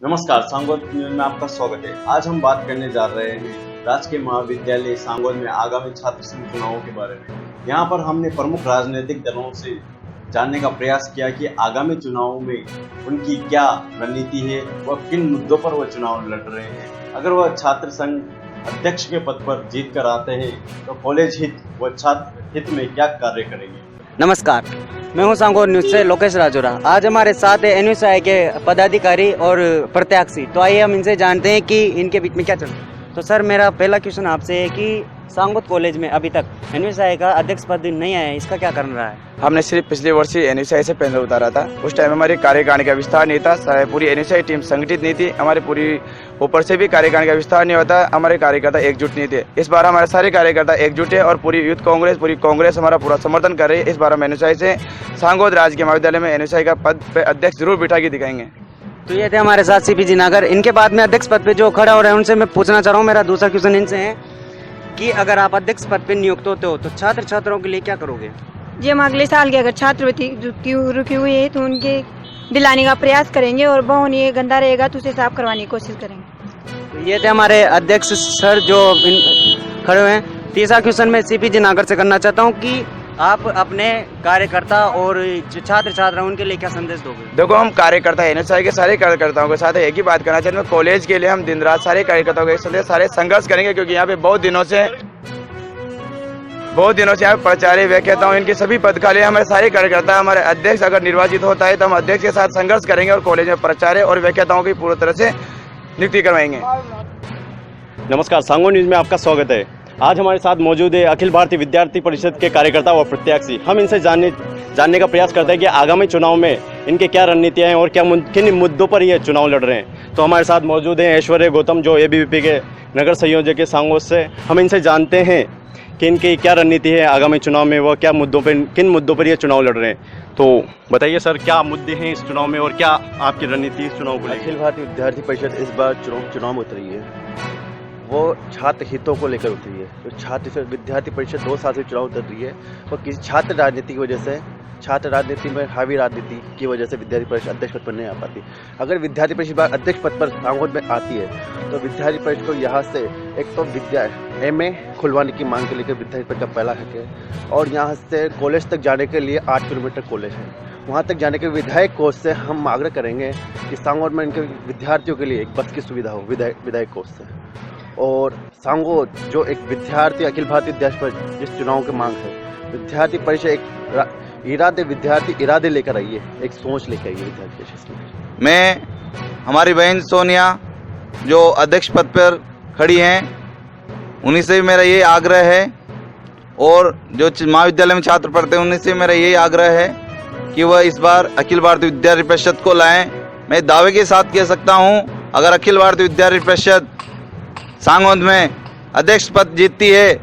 नमस्कार, सांगोद न्यूज में आपका स्वागत है। आज हम बात करने जा रहे हैं राजकीय महाविद्यालय सांगोद में आगामी छात्र संघ चुनावों के बारे में। यहाँ पर हमने प्रमुख राजनीतिक दलों से जानने का प्रयास किया कि आगामी चुनावों में उनकी क्या रणनीति है, वह किन मुद्दों पर वह चुनाव लड़ रहे हैं। अगर वह छात्र संघ अध्यक्ष के पद पर जीत कर आते हैं तो कॉलेज हित व छात्र हित में क्या कार्य करेंगे। नमस्कार, मैं हूं सांगोद न्यूज से लोकेश राजोरा। आज हमारे साथ है एनयूसीआई के पदाधिकारी और प्रत्याशी। तो आइए हम इनसे जानते हैं कि इनके बीच में क्या चल रहा है। तो सर, मेरा पहला क्वेश्चन आपसे है कि सांगोद कॉलेज में अभी तक एनयूसीआई का अध्यक्ष पद नहीं आया है, इसका क्या कारण रहा है? हमने सिर्फ पिछले वर्ष ही एनयूसीआई से पेंडल उतारा था। उस टाइम हमारी कार्यकारिणी का विस्तार नहीं था, पूरी एनयूसीआई टीम संगठित नहीं थी, हमारी पूरी ऊपर से भी कार्यकारिणी का विस्तार नहीं होता, हमारे कार्यकर्ता एकजुट नहीं थे। इस बार हमारे सारे कार्यकर्ता एकजुट है और पूरी यूथ कांग्रेस, पूरी कांग्रेस हमारा पूरा समर्थन कर रही है। इस बार हम एनयूसीआई से सांगोद राजकीय महाविद्यालय में एनयूसीआई का पद पे अध्यक्ष जरूर बिठा के दिखाएंगे। तो ये थे हमारे साथ सीपीजी नागर। इनके बाद में अध्यक्ष पद पे जो खड़ा हो रहे हैं उनसे मैं पूछना चाह रहा हूँ। मेरा दूसरा क्वेश्चन इनसे है कि अगर आप अध्यक्ष पद पे नियुक्त होते हो तो छात्र छात्राओं के लिए क्या करोगे? जी, हम अगले साल की अगर छात्रवृत्ति रुकी हुई है तो उनके दिलाने का प्रयास करेंगे और भवन ये गंदा रहेगा तो उसे साफ करवाने की कोशिश करेंगे। तो ये थे हमारे अध्यक्ष सर जो खड़े हुए हैं। तीसरा क्वेश्चन मैं सीपीजी नागर से करना चाहता हूँ कि आप अपने कार्यकर्ता और जो छात्र छात्रा उनके लिए क्या संदेश दोगे? देखो, हम कार्यकर्ता एनयूसीआई के सारे कार्यकर्ताओं के साथ एक ही बात करना चाहते हैं। कॉलेज के लिए हम दिन रात सारे कार्यकर्ताओं के साथ सारे संघर्ष करेंगे, क्योंकि यहाँ पे बहुत दिनों से यहाँ पे प्रचार्य व्याख्याताओं इनके सभी पद खाली। हमारे सारे कार्यकर्ता, हमारे अध्यक्ष अगर निर्वाचित होता है तो हम अध्यक्ष के साथ संघर्ष करेंगे और कॉलेज में प्रचार्य और व्याख्याताओं की पूरी तरह से नियुक्ति करवाएंगे। नमस्कार, सांगोद न्यूज में आपका स्वागत है। आज हमारे साथ मौजूद है अखिल भारतीय विद्यार्थी परिषद के कार्यकर्ता व प्रत्याशी। हम इनसे जानने का प्रयास करते हैं कि आगामी चुनाव में इनके क्या रणनीतियाँ हैं और किन मुद्दों पर ये चुनाव लड़ रहे हैं। तो हमारे साथ मौजूद हैं ऐश्वर्य गौतम जो एबीवीपी के नगर संयोजक के सांगोद से। हम इनसे जानते हैं कि इनकी क्या रणनीति है आगामी चुनाव में, वह क्या किन मुद्दों पर ये चुनाव लड़ रहे हैं। तो बताइए सर, क्या मुद्दे हैं इस चुनाव में और क्या आपकी रणनीति इस चुनाव को लेकर? अखिल भारतीय विद्यार्थी परिषद इस बार चुनाव में उतरी है, वो छात्र हितों को लेकर उतरी है। तो विद्यार्थी परिषद 2 साल से चुनाव उतर रही है और किसी छात्र राजनीति की वजह से, छात्र राजनीति में हावी राजनीति की वजह से विद्यार्थी परिषद अध्यक्ष पद पर नहीं आ पाती। अगर विद्यार्थी परिषद बार अध्यक्ष पद पर सांगोद में आती है तो विद्यार्थी परिषद को यहाँ से एक तो MA खुलवाने की मांग के लेकर विद्यार्थी परिषद का पहला हक है और यहाँ से कॉलेज तक जाने के लिए 8 किलोमीटर कॉलेज है, वहाँ तक जाने के विधायक कोष से हम आग्रह करेंगे कि सांगोद में इनके विद्यार्थियों के लिए एक बस की सुविधा हो विधायक कोष से। और सांगोद जो एक विद्यार्थी अखिल भारतीय विद्यार्थी परिषद जिस चुनाव की मांग है, विद्यार्थी परिषद एक विद्यार्थी इरादे लेकर आई है, एक सोच लेकर आई है विद्यार्थी परिषद। मैं हमारी बहन सोनिया जो अध्यक्ष पद पर खड़ी हैं उन्हीं से मेरा ये आग्रह है और जो महाविद्यालय में छात्र पढ़ते हैं उन्हीं से मेरा ये आग्रह है कि वह इस बार अखिल भारतीय विद्यार्थी परिषद को लाएं। मैं दावे के साथ कह सकता हूं, अगर अखिल भारतीय विद्यार्थी परिषद सांगोद में अध्यक्ष पद जीतती है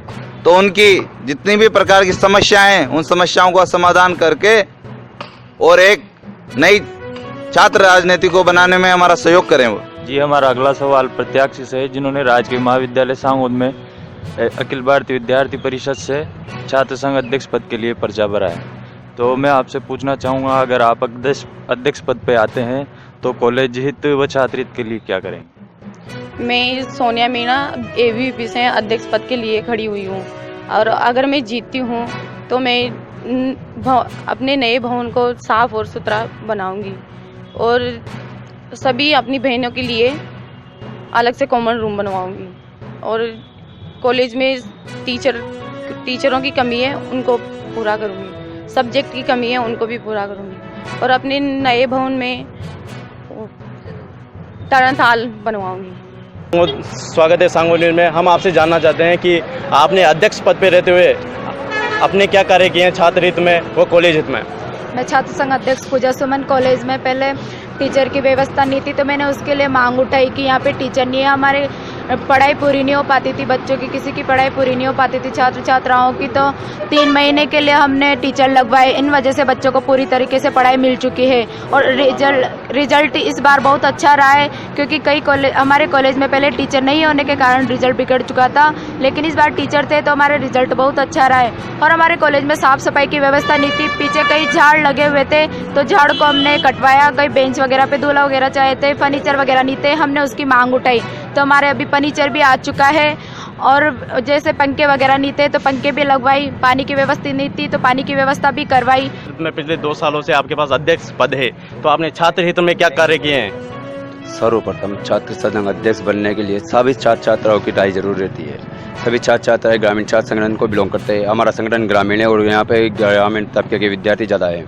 तो उनकी जितनी भी प्रकार की समस्याएं हैं उन समस्याओं का समाधान करके और एक नई छात्र राजनीति को बनाने में हमारा सहयोग करें। वो जी, हमारा अगला सवाल प्रत्याशी से है जिन्होंने राजकीय महाविद्यालय सांगोद में अखिल भारतीय विद्यार्थी परिषद से छात्र संघ अध्यक्ष पद के लिए पर्चा भरा है। तो मैं आपसे पूछना चाहूँगा, अगर आप अध्यक्ष पद पे आते हैं तो कॉलेज हित व छात्र हित के लिए क्या करेंगे? मैं सोनिया मीणा एबीवीपी से अध्यक्ष पद के लिए खड़ी हुई हूँ और अगर मैं जीतती हूँ तो मैं अपने नए भवन को साफ और सुथरा बनाऊंगी और सभी अपनी बहनों के लिए अलग से कॉमन रूम बनवाऊंगी और कॉलेज में टीचरों की कमी है उनको पूरा करूँगी, सब्जेक्ट की कमी है उनको भी पूरा करूँगी और अपने नए भवन में तरणताल बनवाऊंगी। स्वागत है सांगोद न्यूज में। हम आपसे जानना चाहते हैं कि आपने अध्यक्ष पद पर रहते हुए अपने क्या कार्य किए हैं छात्र हित में व कॉलेज हित में? मैं छात्र संघ अध्यक्ष पूजा सुमन। कॉलेज में पहले टीचर की व्यवस्था नहीं थी तो मैंने उसके लिए मांग उठाई कि यहाँ पे टीचर नहीं है, हमारे पढ़ाई पूरी नहीं हो पाती थी, बच्चों की किसी की पढ़ाई पूरी नहीं हो पाती थी, छात्र छात्राओं की। तो 3 महीने के लिए हमने टीचर लगवाए, इन वजह से बच्चों को पूरी तरीके से पढ़ाई मिल चुकी है और रिजल्ट इस बार बहुत अच्छा रहा है, क्योंकि हमारे कॉलेज में पहले टीचर नहीं होने के कारण रिजल्ट बिगड़ चुका था, लेकिन इस बार टीचर थे तो हमारा रिजल्ट बहुत अच्छा रहा है। और हमारे कॉलेज में साफ सफाई की व्यवस्था नहीं थी, पीछे कई झाड़ लगे हुए थे तो झाड़ को हमने कटवाया, कई बेंच वगैरह पे धूला वगैरह चाहे थे, फर्नीचर वगैरह नहीं थे, हमने उसकी मांग उठाई तो हमारे अभी फर्नीचर भी आ चुका है। और जैसे पंखे वगैरह नहीं थे तो पंखे भी लगवाई, पानी की व्यवस्था नहीं थी तो पानी की व्यवस्था भी करवाई। में पिछले 2 सालों से आपके पास अध्यक्ष पद है, तो आपने छात्र हित में क्या कार्य किए हैं? सर्वप्रथम छात्र संघ अध्यक्ष बनने के लिए सभी छात्र छात्राओं की राय जरूर रहती है। सभी छात्र छात्राएं ग्रामीण छात्र संगठन को बिलोंग करते हैं। हमारा संगठन ग्रामीण है और यहाँ पे ग्रामीण तबके के विद्यार्थी ज़्यादा है,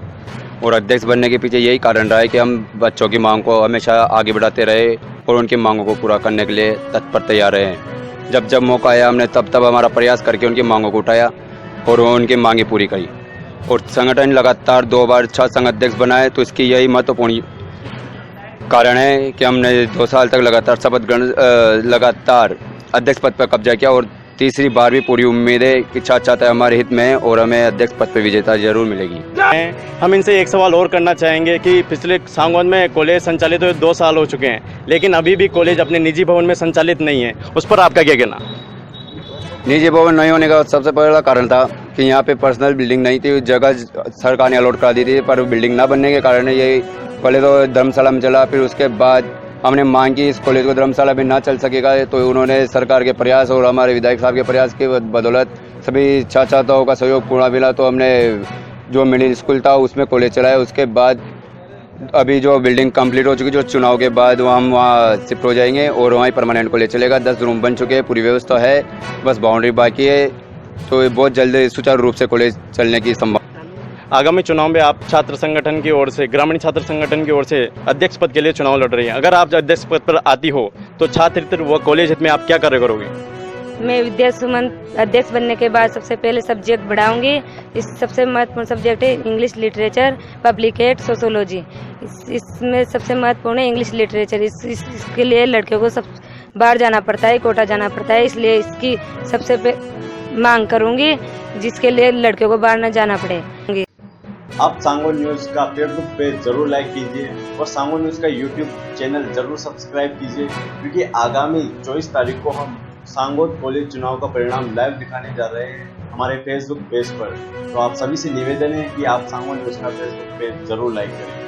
और अध्यक्ष बनने के पीछे यही कारण रहा है कि हम बच्चों की मांग को हमेशा आगे बढ़ाते रहे और उनकी मांगों को पूरा करने के लिए तत्पर तैयार रहे। जब जब मौका आया हमने तब हमारा प्रयास करके उनकी मांगों को उठाया और उनकी मांगें पूरी करी, और संगठन लगातार 2 बार छात्र संघ अध्यक्ष बनाए। तो इसकी यही महत्वपूर्ण कारण है कि हमने 2 साल तक लगातार अध्यक्ष पद पर कब्जा किया, और तीसरी बार भी पूरी उम्मीद है कि छात्र छात्रा हमारे हित में है और हमें अध्यक्ष पद पर विजेता जरूर मिलेगी। हम इनसे एक सवाल और करना चाहेंगे कि पिछले सांगोन में कॉलेज संचालित हुए 2 साल हो चुके हैं, लेकिन अभी भी कॉलेज अपने निजी भवन में संचालित नहीं है, उस पर आपका क्या कहना? निजी भवन नहीं होने का सबसे पहला कारण था कि यहाँ पे पर्सनल बिल्डिंग नहीं थी, जगह सरकार ने अलॉट करा दी थी, पर बिल्डिंग ना बनने के कारण ये पहले तो धर्मशाला में चला, फिर उसके बाद हमने मांग की इस कॉलेज को धर्मशाला में ना चल सकेगा, तो उन्होंने सरकार के प्रयास और हमारे विधायक साहब के प्रयास की बदौलत सभी छात्र छात्राओं का सहयोग पूरा मिला, तो हमने जो मिडिल स्कूल था उसमें कॉलेज चलाया। उसके बाद अभी जो बिल्डिंग कंप्लीट हो चुकी, जो चुनाव के बाद हम वहाँ शिफ्ट हो जाएंगे और वहीं परमानेंट कॉलेज चलेगा। 10 रूम बन चुके हैं, पूरी व्यवस्था है, बस बाउंड्री बाकी है, तो बहुत जल्द सुचारू रूप से कॉलेज चलने की संभावना। आगामी चुनाव में आप छात्र संगठन की ओर से, ग्रामीण छात्र संगठन की ओर से अध्यक्ष पद के लिए चुनाव लड़ रही हैं। अगर आप अध्यक्ष पद पर आती हो तो छात्र हित व कॉलेज हित में आप क्या कार्य करोगे? मैं विद्या सुमन अध्यक्ष बनने के बाद सबसे पहले सब्जेक्ट बढ़ाऊंगी। इस सबसे महत्वपूर्ण सब्जेक्ट है इंग्लिश लिटरेचर, पब्लिकेट, सोशोलॉजी। इसमें सबसे महत्वपूर्ण है इंग्लिश लिटरेचर। इसके लिए लड़कियों को सब बाहर जाना पड़ता है, कोटा जाना पड़ता है, इसलिए इसकी सबसे मांग करूंगी, जिसके लिए लड़कियों को बाहर न जाना पड़े। आप सांगोन न्यूज़ का फेसबुक पेज जरूर लाइक कीजिए और सांगोन न्यूज़ का यूट्यूब चैनल जरूर सब्सक्राइब कीजिए, क्योंकि आगामी 24 तारीख को हम सांगोन कॉलेज चुनाव का परिणाम लाइव दिखाने जा रहे हैं हमारे फेसबुक पेज पर। तो आप सभी से निवेदन है कि आप सांगोन न्यूज़ का फेसबुक पेज जरूर लाइक करें।